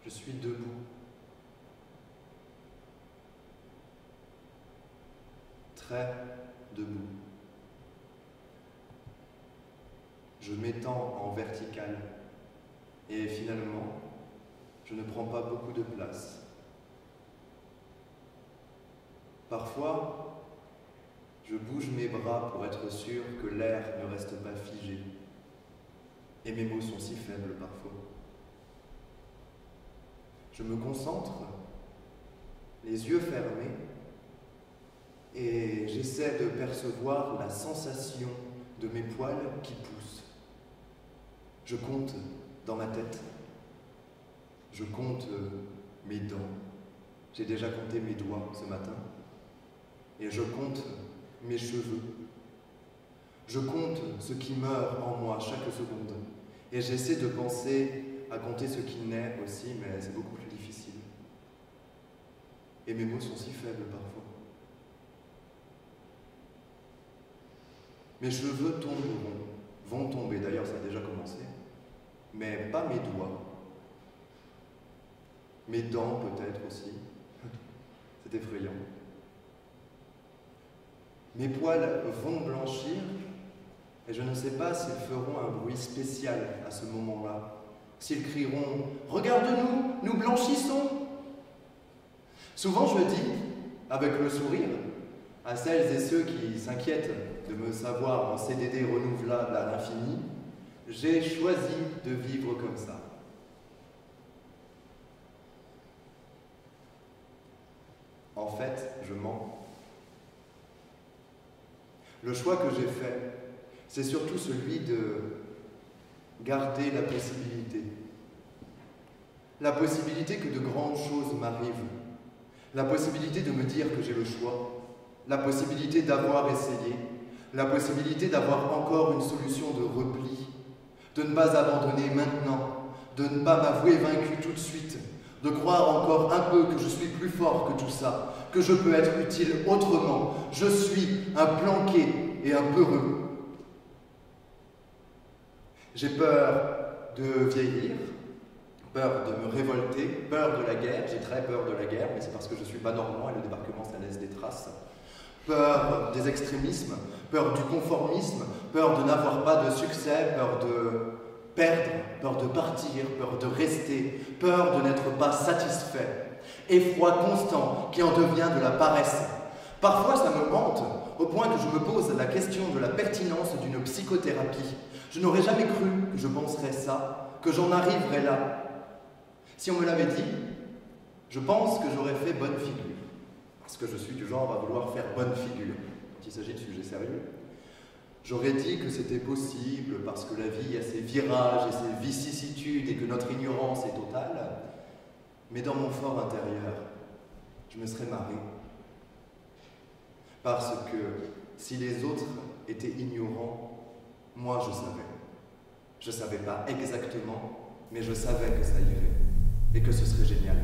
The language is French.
Je suis debout. Très debout. Je m'étends en vertical et finalement, je ne prends pas beaucoup de place. Parfois, je bouge mes bras pour être sûr que l'air ne reste pas figé. Et mes mots sont si faibles parfois. Je me concentre, les yeux fermés, et j'essaie de percevoir la sensation de mes poils qui poussent. Je compte dans ma tête. Je compte mes dents. J'ai déjà compté mes doigts ce matin. Et je compte mes cheveux. Je compte ce qui meurt en moi chaque seconde. Et j'essaie de penser à compter ce qui naît aussi, mais c'est beaucoup plus difficile. Et mes mots sont si faibles parfois. Mes cheveux tomberont, vont tomber, d'ailleurs ça a déjà commencé, mais pas mes doigts. Mes dents peut-être aussi. C'est effrayant. Mes poils vont blanchir et je ne sais pas s'ils feront un bruit spécial à ce moment-là. S'ils crieront « Regarde-nous, nous blanchissons !» Souvent je dis, avec le sourire, à celles et ceux qui s'inquiètent de me savoir en CDD renouvelable à l'infini, j'ai choisi de vivre comme ça. En fait, je mens. Le choix que j'ai fait, c'est surtout celui de garder la possibilité. La possibilité que de grandes choses m'arrivent. La possibilité de me dire que j'ai le choix. La possibilité d'avoir essayé. La possibilité d'avoir encore une solution de repli. De ne pas abandonner maintenant. De ne pas m'avouer vaincu tout de suite. De croire encore un peu que je suis plus fort que tout ça. Que je peux être utile autrement. Je suis un planqué et un peureux. J'ai peur de vieillir, peur de me révolter, peur de la guerre. J'ai très peur de la guerre, mais c'est parce que je suis pas normand et le débarquement, ça laisse des traces. Peur des extrémismes, peur du conformisme, peur de n'avoir pas de succès, peur de perdre, peur de partir, peur de rester, peur de n'être pas satisfait. Effroi constant qui en devient de la paresse. Parfois, ça me hante, au point que je me pose la question de la pertinence d'une psychothérapie. Je n'aurais jamais cru que je penserais ça, que j'en arriverais là. Si on me l'avait dit, je pense que j'aurais fait bonne figure. Parce que je suis du genre à vouloir faire bonne figure, quand il s'agit de sujets sérieux. J'aurais dit que c'était possible parce que la vie a ses virages et ses vicissitudes et que notre ignorance est totale. Mais dans mon fort intérieur, je me serais marré. Parce que si les autres étaient ignorants, moi je savais. Je ne savais pas exactement, mais je savais que ça irait et que ce serait génial.